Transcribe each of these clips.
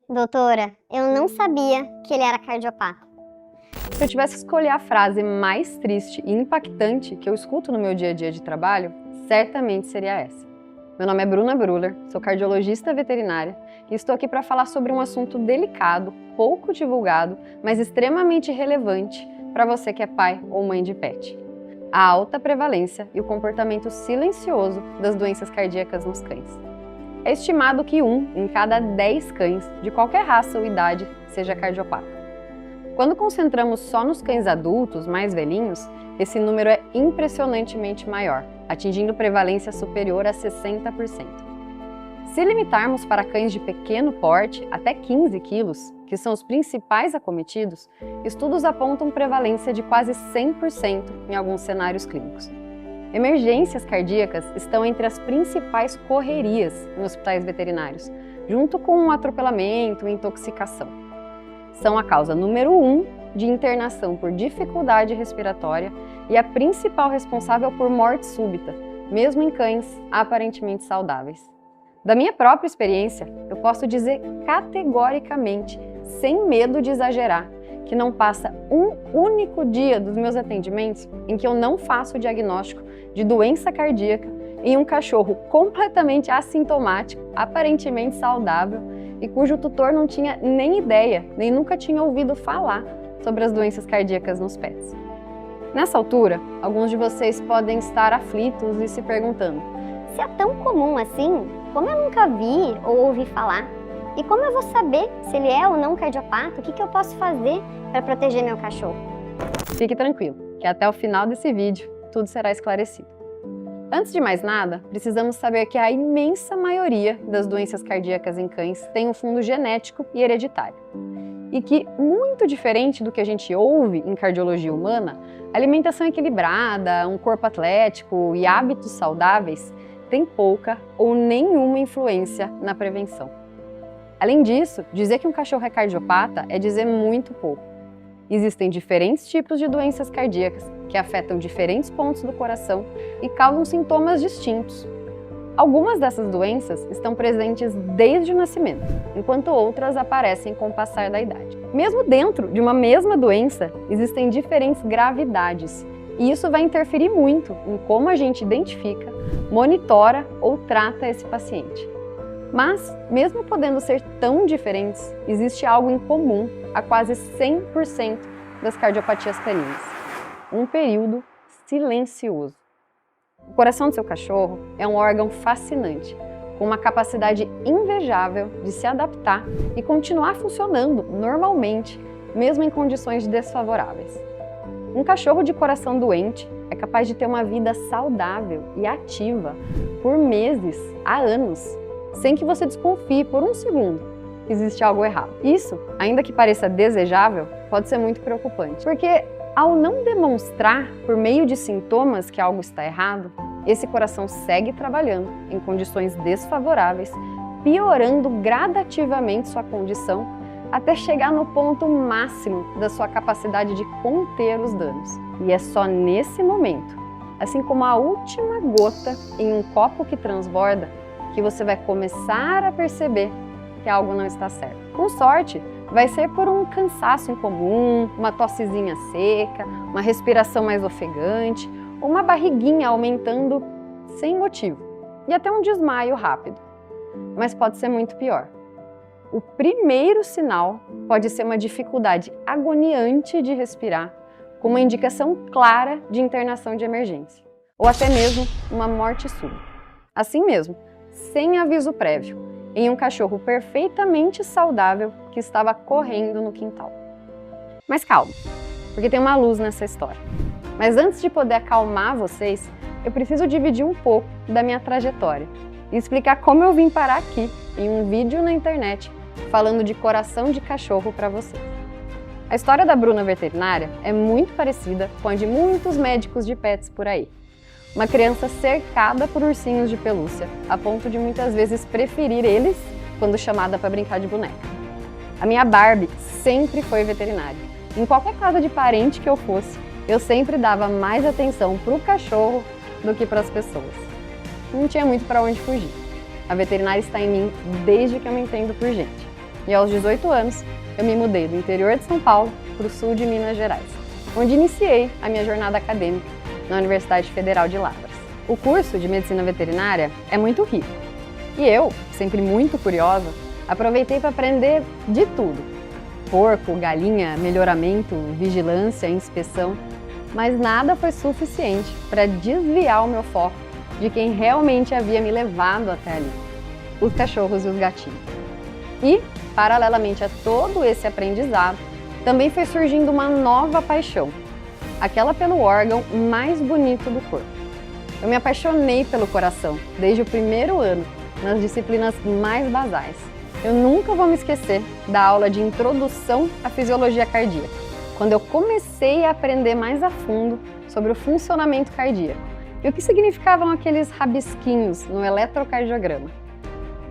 Doutora, eu não sabia que ele era cardiopata. Se eu tivesse que escolher a frase mais triste e impactante que eu escuto no meu dia a dia de trabalho, certamente seria essa. Meu nome é Bruna Bruller, sou cardiologista veterinária e estou aqui para falar sobre um assunto delicado, pouco divulgado, mas extremamente relevante para você que é pai ou mãe de pet. A alta prevalência e o comportamento silencioso das doenças cardíacas nos cães. É estimado que 1 em cada 10 cães, de qualquer raça ou idade, seja cardiopata. Quando concentramos só nos cães adultos, mais velhinhos, esse número é impressionantemente maior, atingindo prevalência superior a 60%. Se limitarmos para cães de pequeno porte, até 15 quilos, que são os principais acometidos, estudos apontam prevalência de quase 100% em alguns cenários clínicos. Emergências cardíacas estão entre as principais correrias em hospitais veterinários, junto com atropelamento e intoxicação. São a causa número 1 de internação por dificuldade respiratória e a principal responsável por morte súbita, mesmo em cães aparentemente saudáveis. Da minha própria experiência, eu posso dizer categoricamente, sem medo de exagerar, que não passa um único dia dos meus atendimentos em que eu não faço o diagnóstico de doença cardíaca em um cachorro completamente assintomático, aparentemente saudável e cujo tutor não tinha nem ideia, nem nunca tinha ouvido falar sobre as doenças cardíacas nos pets. Nessa altura, alguns de vocês podem estar aflitos e se perguntando: Se é tão comum assim, como eu nunca vi ou ouvi falar? E como eu vou saber se ele é ou não cardiopata? O que eu posso fazer para proteger meu cachorro? Fique tranquilo, que até o final desse vídeo tudo será esclarecido. Antes de mais nada, precisamos saber que a imensa maioria das doenças cardíacas em cães tem um fundo genético e hereditário. E que, muito diferente do que a gente ouve em cardiologia humana, alimentação equilibrada, um corpo atlético e hábitos saudáveis têm pouca ou nenhuma influência na prevenção. Além disso, dizer que um cachorro é cardiopata é dizer muito pouco. Existem diferentes tipos de doenças cardíacas que afetam diferentes pontos do coração e causam sintomas distintos. Algumas dessas doenças estão presentes desde o nascimento, enquanto outras aparecem com o passar da idade. Mesmo dentro de uma mesma doença, existem diferentes gravidades, e isso vai interferir muito em como a gente identifica, monitora ou trata esse paciente. Mas, mesmo podendo ser tão diferentes, existe algo em comum a quase 100% das cardiopatias caninas: um período silencioso. O coração do seu cachorro é um órgão fascinante, com uma capacidade invejável de se adaptar e continuar funcionando normalmente, mesmo em condições desfavoráveis. Um cachorro de coração doente é capaz de ter uma vida saudável e ativa por meses a anos, sem que você desconfie por um segundo que existe algo errado. Isso, ainda que pareça desejável, pode ser muito preocupante, porque ao não demonstrar por meio de sintomas que algo está errado, esse coração segue trabalhando em condições desfavoráveis, piorando gradativamente sua condição até chegar no ponto máximo da sua capacidade de conter os danos. E é só nesse momento, assim como a última gota em um copo que transborda, que você vai começar a perceber que algo não está certo. Com sorte, vai ser por um cansaço incomum, uma tossezinha seca, uma respiração mais ofegante, ou uma barriguinha aumentando sem motivo, e até um desmaio rápido. Mas pode ser muito pior. O primeiro sinal pode ser uma dificuldade agoniante de respirar, com uma indicação clara de internação de emergência, ou até mesmo uma morte súbita. Assim mesmo, sem aviso prévio, em um cachorro perfeitamente saudável que estava correndo no quintal. Mas calma, porque tem uma luz nessa história. Mas antes de poder acalmar vocês, eu preciso dividir um pouco da minha trajetória e explicar como eu vim parar aqui, em um vídeo na internet, falando de coração de cachorro para vocês. A história da Bruna veterinária é muito parecida com a de muitos médicos de pets por aí. Uma criança cercada por ursinhos de pelúcia, a ponto de muitas vezes preferir eles quando chamada para brincar de boneca. A minha Barbie sempre foi veterinária. Em qualquer casa de parente que eu fosse, eu sempre dava mais atenção para o cachorro do que para as pessoas. Não tinha muito para onde fugir. A veterinária está em mim desde que eu me entendo por gente. e aos 18 anos eu me mudei do interior de São Paulo para o sul de Minas Gerais, onde iniciei a minha jornada acadêmica na Universidade Federal de Lavras. O curso de Medicina Veterinária é muito rico e eu, sempre muito curiosa, aproveitei para aprender de tudo: porco, galinha, melhoramento, vigilância, inspeção, mas nada foi suficiente para desviar o meu foco de quem realmente havia me levado até ali: os cachorros e os gatinhos. E, paralelamente a todo esse aprendizado, também foi surgindo uma nova paixão, aquela pelo órgão mais bonito do corpo. Eu me apaixonei pelo coração desde o primeiro ano, nas disciplinas mais basais. Eu nunca vou me esquecer da aula de Introdução à Fisiologia Cardíaca, quando eu comecei a aprender mais a fundo sobre o funcionamento cardíaco e o que significavam aqueles rabisquinhos no eletrocardiograma.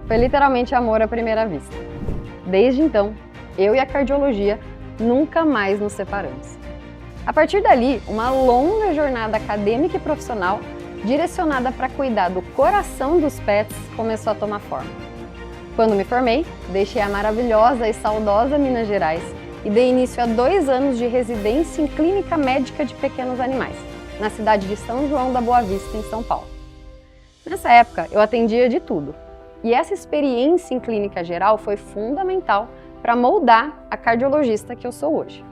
Foi literalmente amor à primeira vista. Desde então, eu e a cardiologia nunca mais nos separamos. A partir dali, uma longa jornada acadêmica e profissional direcionada para cuidar do coração dos pets começou a tomar forma. Quando me formei, deixei a maravilhosa e saudosa Minas Gerais e dei início a 2 anos de residência em Clínica Médica de Pequenos Animais, na cidade de São João da Boa Vista, em São Paulo. Nessa época, eu atendia de tudo, e essa experiência em clínica geral foi fundamental para moldar a cardiologista que eu sou hoje.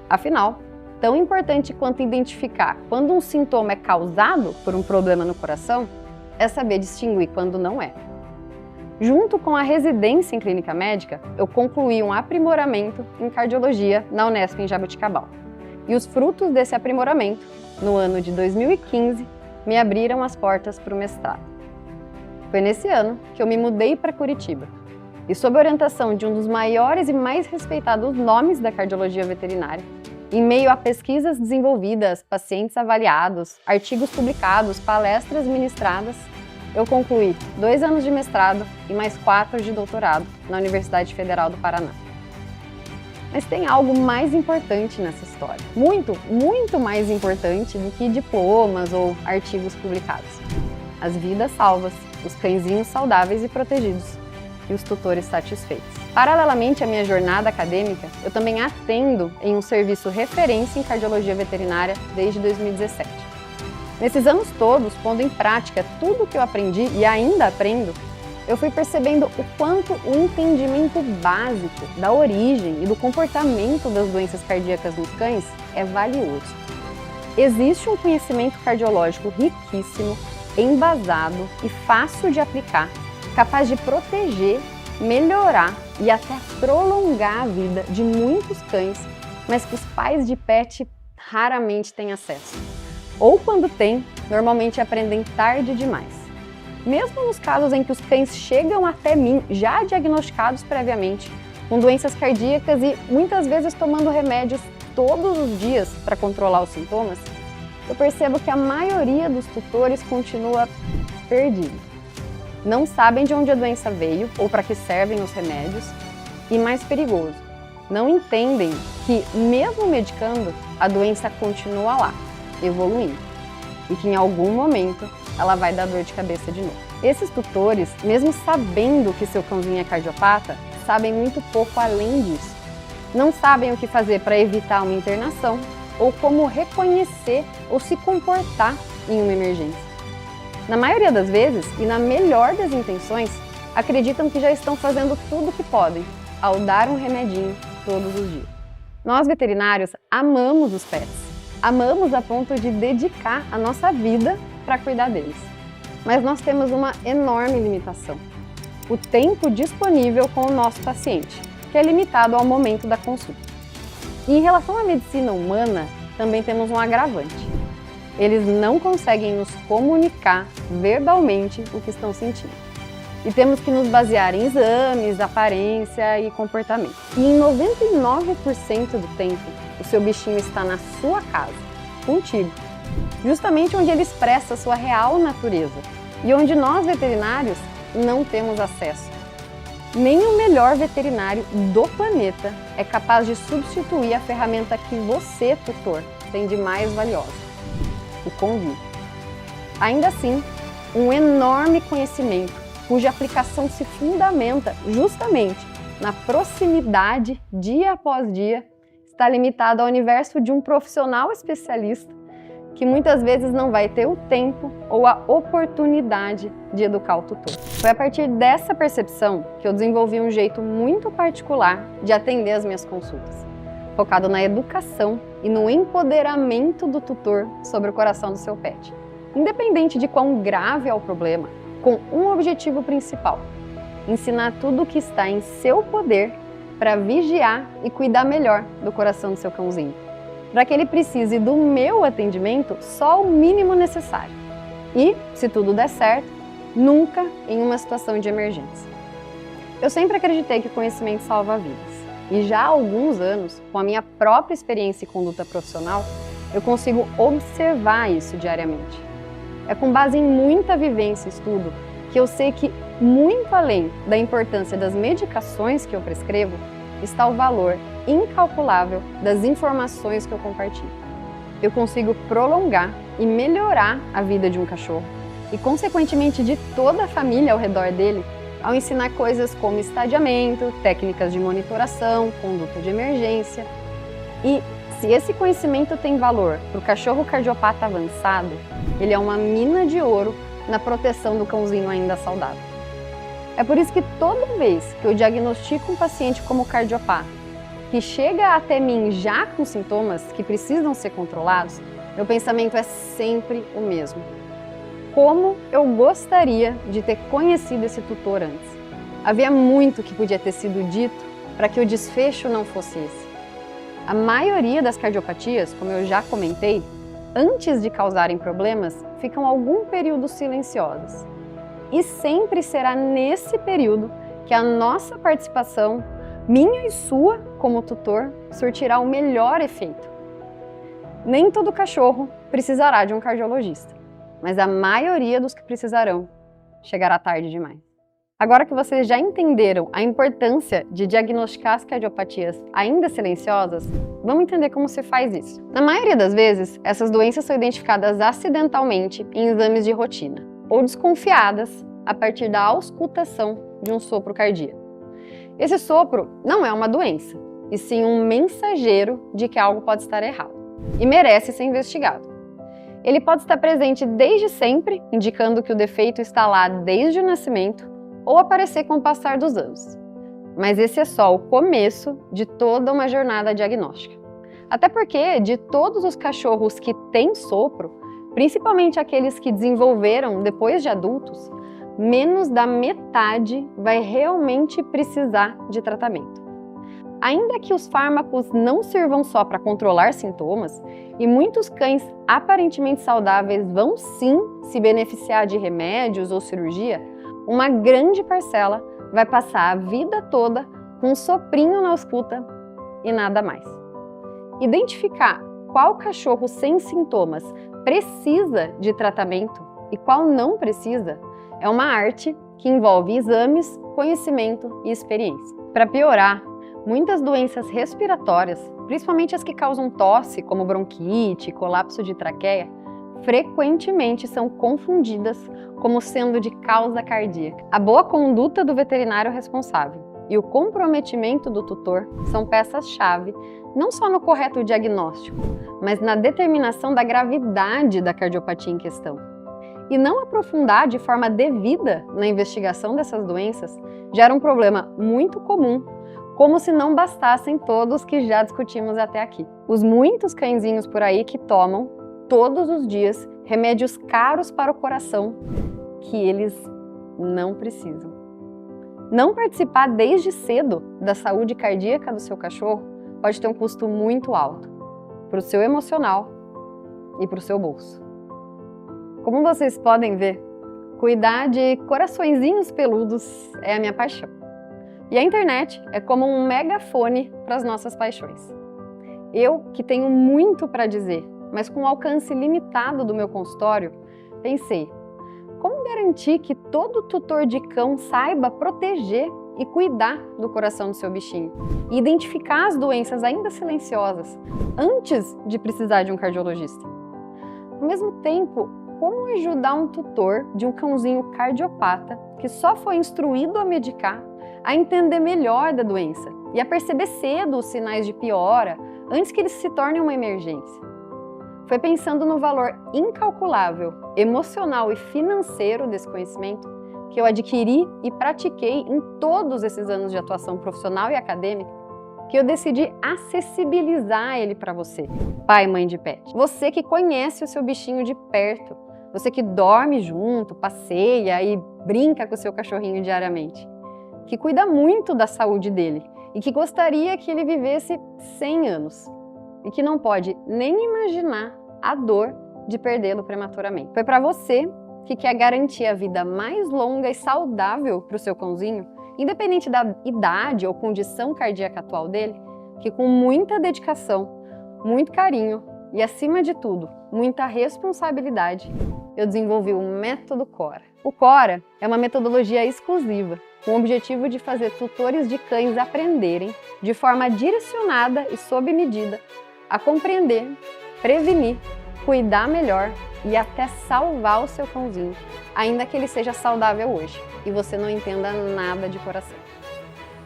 Afinal, tão importante quanto identificar quando um sintoma é causado por um problema no coração, é saber distinguir quando não é. Junto com a residência em clínica médica, eu concluí um aprimoramento em cardiologia na Unesp em Jaboticabal. E os frutos desse aprimoramento, no ano de 2015, me abriram as portas para o mestrado. Foi nesse ano que eu me mudei para Curitiba. E sob a orientação de um dos maiores e mais respeitados nomes da cardiologia veterinária, em meio a pesquisas desenvolvidas, pacientes avaliados, artigos publicados, palestras ministradas, eu concluí 2 anos de mestrado e mais 4 de doutorado na Universidade Federal do Paraná. Mas tem algo mais importante nessa história. Muito, muito mais importante do que diplomas ou artigos publicados. As vidas salvas, os cãezinhos saudáveis e protegidos e os tutores satisfeitos. Paralelamente à minha jornada acadêmica, eu também atendo em um serviço referência em cardiologia veterinária desde 2017. Nesses anos todos, pondo em prática tudo o que eu aprendi e ainda aprendo, eu fui percebendo o quanto o entendimento básico da origem e do comportamento das doenças cardíacas nos cães é valioso. Existe um conhecimento cardiológico riquíssimo, embasado e fácil de aplicar, capaz de proteger, melhorar e até prolongar a vida de muitos cães, mas que os pais de pet raramente têm acesso. Ou quando tem, normalmente aprendem tarde demais. Mesmo nos casos em que os cães chegam até mim já diagnosticados previamente, com doenças cardíacas e muitas vezes tomando remédios todos os dias para controlar os sintomas, eu percebo que a maioria dos tutores continua perdido. Não sabem de onde a doença veio ou para que servem os remédios e, mais perigoso, não entendem que, mesmo medicando, a doença continua lá, evoluindo, e que em algum momento ela vai dar dor de cabeça de novo. Esses tutores, mesmo sabendo que seu cãozinho é cardiopata, sabem muito pouco além disso. Não sabem o que fazer para evitar uma internação ou como reconhecer ou se comportar em uma emergência. Na maioria das vezes, e na melhor das intenções, acreditam que já estão fazendo tudo o que podem ao dar um remedinho todos os dias. Nós veterinários amamos os pets. Amamos a ponto de dedicar a nossa vida para cuidar deles. Mas nós temos uma enorme limitação: o tempo disponível com o nosso paciente, que é limitado ao momento da consulta. E em relação à medicina humana, também temos um agravante: eles não conseguem nos comunicar verbalmente o que estão sentindo. E temos que nos basear em exames, aparência e comportamento. E em 99% do tempo, o seu bichinho está na sua casa, contigo, justamente onde ele expressa a sua real natureza e onde nós veterinários não temos acesso. Nem o melhor veterinário do planeta é capaz de substituir a ferramenta que você, tutor, tem de mais valiosa: o convívio. Ainda assim, um enorme conhecimento, cuja aplicação se fundamenta justamente na proximidade, dia após dia, está limitado ao universo de um profissional especialista que muitas vezes não vai ter o tempo ou a oportunidade de educar o tutor. Foi a partir dessa percepção que eu desenvolvi um jeito muito particular de atender as minhas consultas, focado na educação e no empoderamento do tutor sobre o coração do seu pet, independente de quão grave é o problema, com um objetivo principal: ensinar tudo o que está em seu poder para vigiar e cuidar melhor do coração do seu cãozinho, para que ele precise do meu atendimento só o mínimo necessário. E, se tudo der certo, nunca em uma situação de emergência. Eu sempre acreditei que o conhecimento salva vidas. E já há alguns anos, com a minha própria experiência e conduta profissional, eu consigo observar isso diariamente. É com base em muita vivência e estudo que eu sei que, muito além da importância das medicações que eu prescrevo, está o valor incalculável das informações que eu compartilho. Eu consigo prolongar e melhorar a vida de um cachorro e, consequentemente, de toda a família ao redor dele, ao ensinar coisas como estadiamento, técnicas de monitoração, conduta de emergência. E se esse conhecimento tem valor para o cachorro cardiopata avançado, ele é uma mina de ouro na proteção do cãozinho ainda saudável. É por isso que toda vez que eu diagnostico um paciente como cardiopata, que chega até mim já com sintomas que precisam ser controlados, meu pensamento é sempre o mesmo: como eu gostaria de ter conhecido esse tutor antes. Havia muito que podia ter sido dito para que o desfecho não fosse esse. A maioria das cardiopatias, como eu já comentei, antes de causarem problemas, ficam algum período silenciosas. E sempre será nesse período que a nossa participação, minha e sua como tutor, surtirá o melhor efeito. Nem todo cachorro precisará de um cardiologista, mas a maioria dos que precisarão chegará tarde demais. Agora que vocês já entenderam a importância de diagnosticar as cardiopatias ainda silenciosas, vamos entender como se faz isso. Na maioria das vezes, essas doenças são identificadas acidentalmente em exames de rotina, ou desconfiadas a partir da auscultação de um sopro cardíaco. Esse sopro não é uma doença, e sim um mensageiro de que algo pode estar errado e merece ser investigado. Ele pode estar presente desde sempre, indicando que o defeito está lá desde o nascimento, ou aparecer com o passar dos anos. Mas esse é só o começo de toda uma jornada diagnóstica. Até porque, de todos os cachorros que têm sopro, principalmente aqueles que desenvolveram depois de adultos, menos da metade vai realmente precisar de tratamento. Ainda que os fármacos não sirvam só para controlar sintomas, e muitos cães aparentemente saudáveis vão sim se beneficiar de remédios ou cirurgia, uma grande parcela vai passar a vida toda com um soprinho na ausculta e nada mais. Identificar qual cachorro sem sintomas precisa de tratamento e qual não precisa é uma arte que envolve exames, conhecimento e experiência. Para piorar, muitas doenças respiratórias, principalmente as que causam tosse, como bronquite, colapso de traqueia, frequentemente são confundidas como sendo de causa cardíaca. A boa conduta do veterinário responsável e o comprometimento do tutor são peças-chave não só no correto diagnóstico, mas na determinação da gravidade da cardiopatia em questão. E não aprofundar de forma devida na investigação dessas doenças gera um problema muito comum, como se não bastassem todos que já discutimos até aqui. Os muitos cãezinhos por aí que tomam todos os dias remédios caros para o coração que eles não precisam. Não participar desde cedo da saúde cardíaca do seu cachorro pode ter um custo muito alto para o seu emocional e para o seu bolso. Como vocês podem ver, cuidar de coraçõezinhos peludos é a minha paixão. E a internet é como um megafone para as nossas paixões. Eu, que tenho muito para dizer, mas com o alcance limitado do meu consultório, pensei: como garantir que todo tutor de cão saiba proteger e cuidar do coração do seu bichinho e identificar as doenças ainda silenciosas antes de precisar de um cardiologista? Ao mesmo tempo, como ajudar um tutor de um cãozinho cardiopata que só foi instruído a medicar a entender melhor da doença e a perceber cedo os sinais de piora antes que eles se tornem uma emergência. Foi pensando no valor incalculável, emocional e financeiro desse conhecimento que eu adquiri e pratiquei em todos esses anos de atuação profissional e acadêmica que eu decidi acessibilizar ele para você, pai e mãe de pet. Você que conhece o seu bichinho de perto, você que dorme junto, passeia e brinca com o seu cachorrinho diariamente, que cuida muito da saúde dele e que gostaria que ele vivesse 100 anos e que não pode nem imaginar a dor de perdê-lo prematuramente. Foi para você que quer garantir a vida mais longa e saudável para o seu cãozinho, independente da idade ou condição cardíaca atual dele, que com muita dedicação, muito carinho e, acima de tudo, muita responsabilidade, eu desenvolvi o Método Cora. O Cora é uma metodologia exclusiva, com o objetivo de fazer tutores de cães aprenderem, de forma direcionada e sob medida, a compreender, prevenir, cuidar melhor e até salvar o seu cãozinho, ainda que ele seja saudável hoje e você não entenda nada de coração.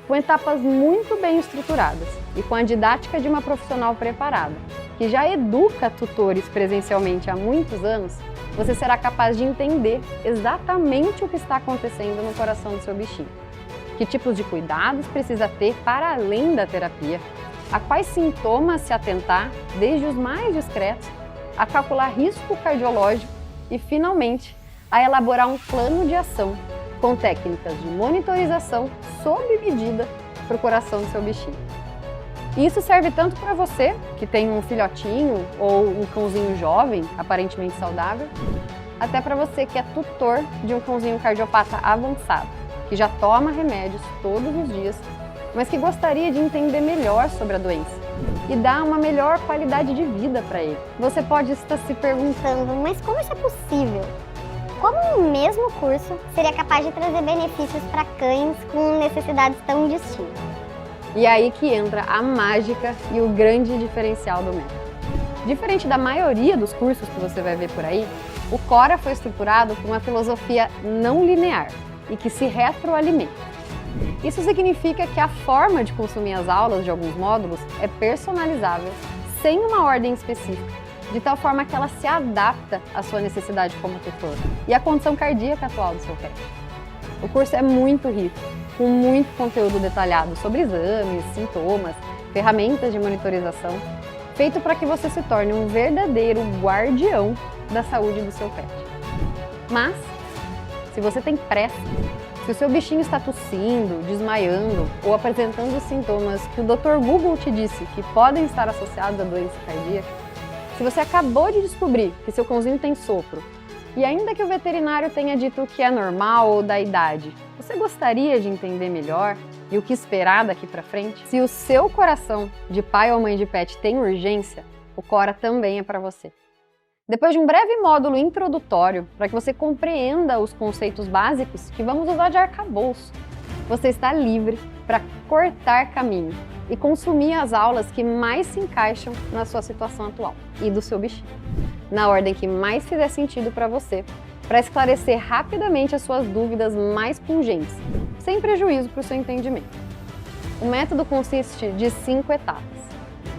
Com etapas muito bem estruturadas e com a didática de uma profissional preparada, que já educa tutores presencialmente há muitos anos, você será capaz de entender exatamente o que está acontecendo no coração do seu bichinho. Que tipos de cuidados precisa ter para além da terapia, a quais sintomas se atentar, desde os mais discretos, a calcular risco cardiológico e, finalmente, a elaborar um plano de ação com técnicas de monitorização sob medida para o coração do seu bichinho. E isso serve tanto para você, que tem um filhotinho ou um cãozinho jovem, aparentemente saudável, até para você que é tutor de um cãozinho cardiopata avançado, que já toma remédios todos os dias, mas que gostaria de entender melhor sobre a doença e dar uma melhor qualidade de vida para ele. Você pode estar se perguntando, Mas como isso é possível? Como o mesmo curso seria capaz de trazer benefícios para cães com necessidades tão distintas? e é aí que entra a mágica e o grande diferencial do método. Diferente da maioria dos cursos que você vai ver por aí, o Cora foi estruturado com uma filosofia não linear e que se retroalimenta. Isso significa que a forma de consumir as aulas de alguns módulos é personalizável, sem uma ordem específica, de tal forma que ela se adapta à sua necessidade como tutor e à condição cardíaca atual do seu pet. O curso é muito rico, com muito conteúdo detalhado sobre exames, sintomas, ferramentas de monitorização, feito para que você se torne um verdadeiro guardião da saúde do seu pet. Mas, se você tem pressa, se o seu bichinho está tossindo, desmaiando ou apresentando sintomas que o Dr. Google te disse que podem estar associados à doença cardíaca, se você acabou de descobrir que seu cãozinho tem sopro, e ainda que o veterinário tenha dito que é normal ou da idade, você gostaria de entender melhor e o que esperar daqui para frente? Se o seu coração de pai ou mãe de pet tem urgência, o Cora também é para você. Depois de um breve módulo introdutório para que você compreenda os conceitos básicos que vamos usar de arcabouço, você está livre para cortar caminho e consumir as aulas que mais se encaixam na sua situação atual e do seu bichinho, na ordem que mais fizer sentido para você, para esclarecer rapidamente as suas dúvidas mais pungentes, sem prejuízo para o seu entendimento. O método consiste de 5 etapas.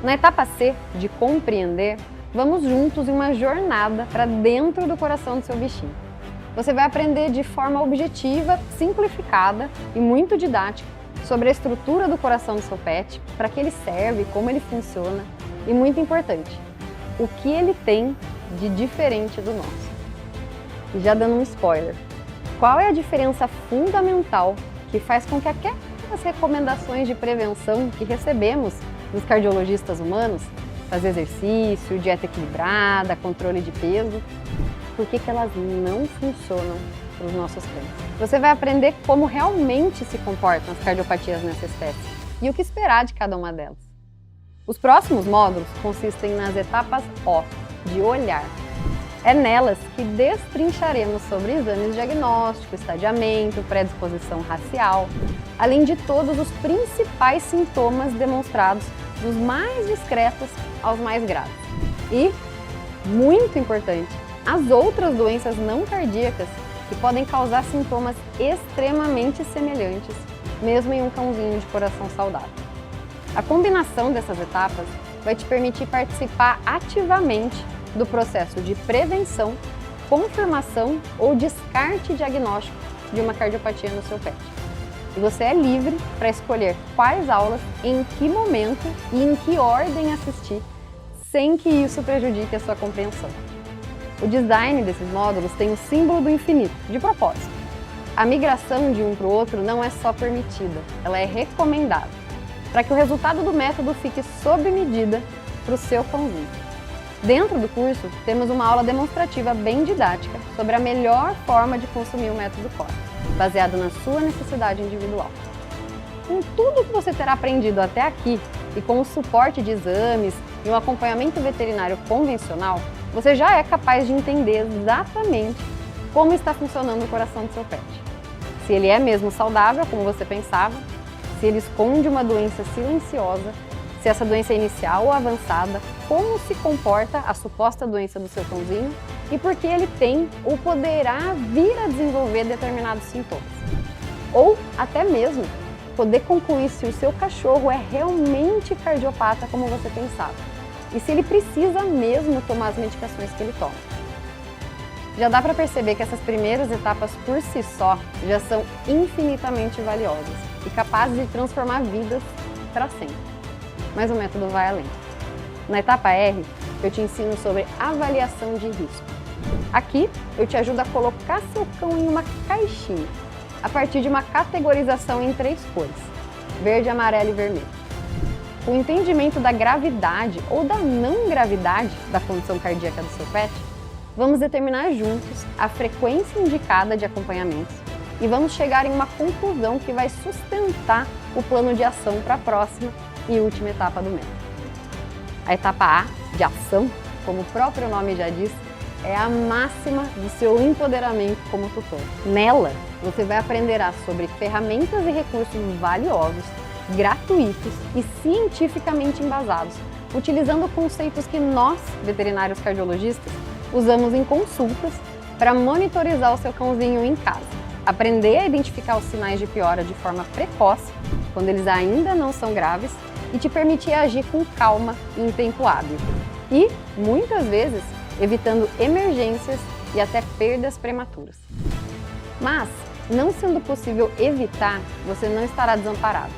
Na etapa C, de compreender, vamos juntos em uma jornada para dentro do coração do seu bichinho. Você vai aprender de forma objetiva, simplificada e muito didática sobre a estrutura do coração do seu pet, para que ele serve, como ele funciona e, muito importante, o que ele tem de diferente do nosso. E já dando um spoiler, qual é a diferença fundamental que faz com que aquelas recomendações de prevenção que recebemos dos cardiologistas humanos, fazer exercício, dieta equilibrada, controle de peso, por que elas não funcionam para os nossos cães? Você vai aprender como realmente se comportam as cardiopatias nessa espécie e o que esperar de cada uma delas. Os próximos módulos consistem nas etapas O, de olhar. É nelas que destrincharemos sobre exames diagnósticos, estadiamento, predisposição racial, além de todos os principais sintomas demonstrados, dos mais discretos aos mais graves. E, muito importante, as outras doenças não cardíacas que podem causar sintomas extremamente semelhantes mesmo em um cãozinho de coração saudável. A combinação dessas etapas vai te permitir participar ativamente do processo de prevenção, confirmação ou descarte diagnóstico de uma cardiopatia no seu pet. E você é livre para escolher quais aulas, em que momento e em que ordem assistir, sem que isso prejudique a sua compreensão. O design desses módulos tem o símbolo do infinito, de propósito. A migração de um para o outro não é só permitida, ela é recomendada, para que o resultado do método fique sob medida para o seu cãozinho. Dentro do curso, temos uma aula demonstrativa bem didática sobre a melhor forma de consumir o método CORE, baseado na sua necessidade individual. Com tudo que você terá aprendido até aqui e com o suporte de exames e um acompanhamento veterinário convencional, você já é capaz de entender exatamente como está funcionando o coração do seu pet. Se ele é mesmo saudável, como você pensava, se ele esconde uma doença silenciosa, se essa doença é inicial ou avançada, como se comporta a suposta doença do seu cãozinho e por que ele tem ou poderá vir a desenvolver determinados sintomas. Ou até mesmo poder concluir se o seu cachorro é realmente cardiopata como você pensava e se ele precisa mesmo tomar as medicações que ele toma. Já dá para perceber que essas primeiras etapas por si só já são infinitamente valiosas e capazes de transformar vidas para sempre. Mas o método vai além. Na etapa R, eu te ensino sobre avaliação de risco. Aqui, eu te ajudo a colocar seu cão em uma caixinha, a partir de uma categorização em 3 cores, verde, amarelo e vermelho. Com o entendimento da gravidade ou da não gravidade da condição cardíaca do seu pet, vamos determinar juntos a frequência indicada de acompanhamentos e vamos chegar em uma conclusão que vai sustentar o plano de ação para a próxima e última etapa do método. A etapa A, de ação, como o próprio nome já diz, é a máxima do seu empoderamento como tutor. Nela, você vai aprender sobre ferramentas e recursos valiosos, gratuitos e cientificamente embasados, utilizando conceitos que nós, veterinários cardiologistas, usamos em consultas para monitorizar o seu cãozinho em casa, aprender a identificar os sinais de piora de forma precoce, quando eles ainda não são graves, e te permitir agir com calma e em tempo hábil. E, muitas vezes, evitando emergências e até perdas prematuras. Mas, não sendo possível evitar, você não estará desamparado.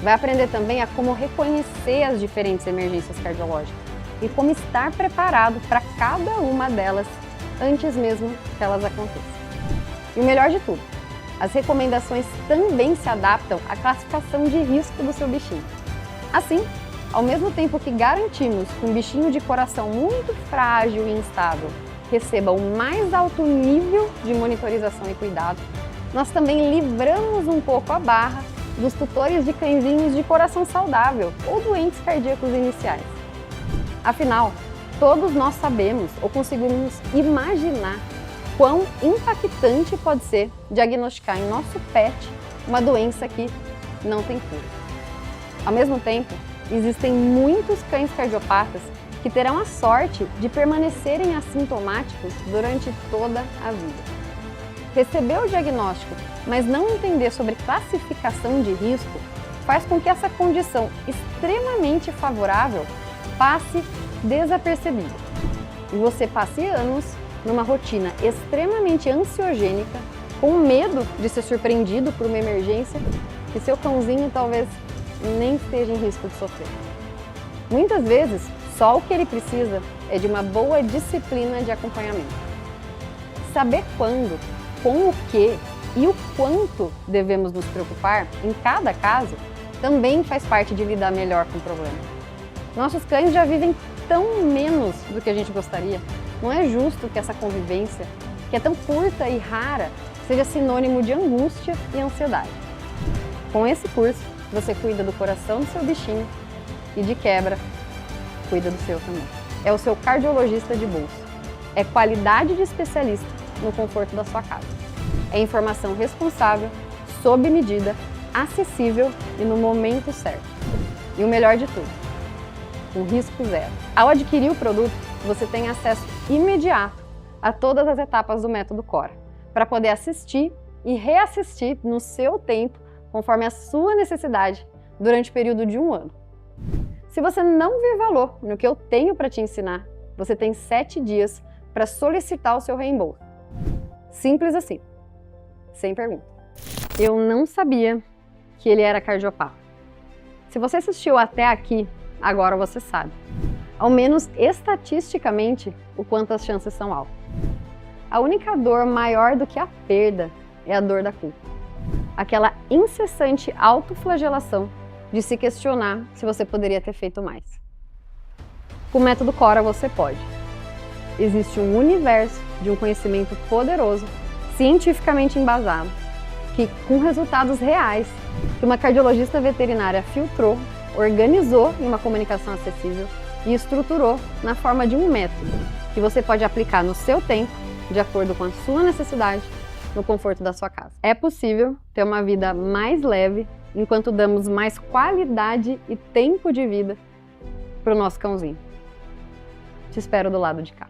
Vai aprender também a como reconhecer as diferentes emergências cardiológicas e como estar preparado para cada uma delas antes mesmo que elas aconteçam. E o melhor de tudo, as recomendações também se adaptam à classificação de risco do seu bichinho. Assim, ao mesmo tempo que garantimos que um bichinho de coração muito frágil e instável receba o mais alto nível de monitorização e cuidado, nós também livramos um pouco a barra dos tutores de cãezinhos de coração saudável ou doentes cardíacos iniciais. Afinal, todos nós sabemos ou conseguimos imaginar quão impactante pode ser diagnosticar em nosso pet uma doença que não tem cura. Ao mesmo tempo, existem muitos cães cardiopatas que terão a sorte de permanecerem assintomáticos durante toda a vida. Receber o diagnóstico, mas não entender sobre classificação de risco, faz com que essa condição extremamente favorável passe desapercebida. E você passe anos numa rotina extremamente ansiogênica, com medo de ser surpreendido por uma emergência que seu cãozinho talvez nem esteja em risco de sofrer. Muitas vezes, só o que ele precisa é de uma boa disciplina de acompanhamento. Saber quando, com o que e o quanto devemos nos preocupar em cada caso também faz parte de lidar melhor com o problema. Nossos cães já vivem tão menos do que a gente gostaria. Não é justo que essa convivência, que é tão curta e rara, seja sinônimo de angústia e ansiedade. Com esse curso, você cuida do coração do seu bichinho e, de quebra, cuida do seu também. É o seu cardiologista de bolso. É qualidade de especialista no conforto da sua casa. É informação responsável, sob medida, acessível e no momento certo. E o melhor de tudo, com risco zero. Ao adquirir o produto, você tem acesso imediato a todas as etapas do método CORE, para poder assistir e reassistir no seu tempo conforme a sua necessidade, durante o período de 1 ano. Se você não vê valor no que eu tenho para te ensinar, você tem 7 dias para solicitar o seu reembolso. Simples assim, sem pergunta. Eu não sabia que ele era cardiopata. Se você assistiu até aqui, agora você sabe. Ao menos estatisticamente, o quanto as chances são altas. A única dor maior do que a perda é a dor da culpa. Aquela incessante autoflagelação de se questionar se você poderia ter feito mais. Com o método Cora você pode. Existe um universo de um conhecimento poderoso, cientificamente embasado, que com resultados reais, que uma cardiologista veterinária filtrou, organizou em uma comunicação acessível e estruturou na forma de um método que você pode aplicar no seu tempo, de acordo com a sua necessidade, no conforto da sua casa. É possível ter uma vida mais leve enquanto damos mais qualidade e tempo de vida para o nosso cãozinho. Te espero do lado de cá.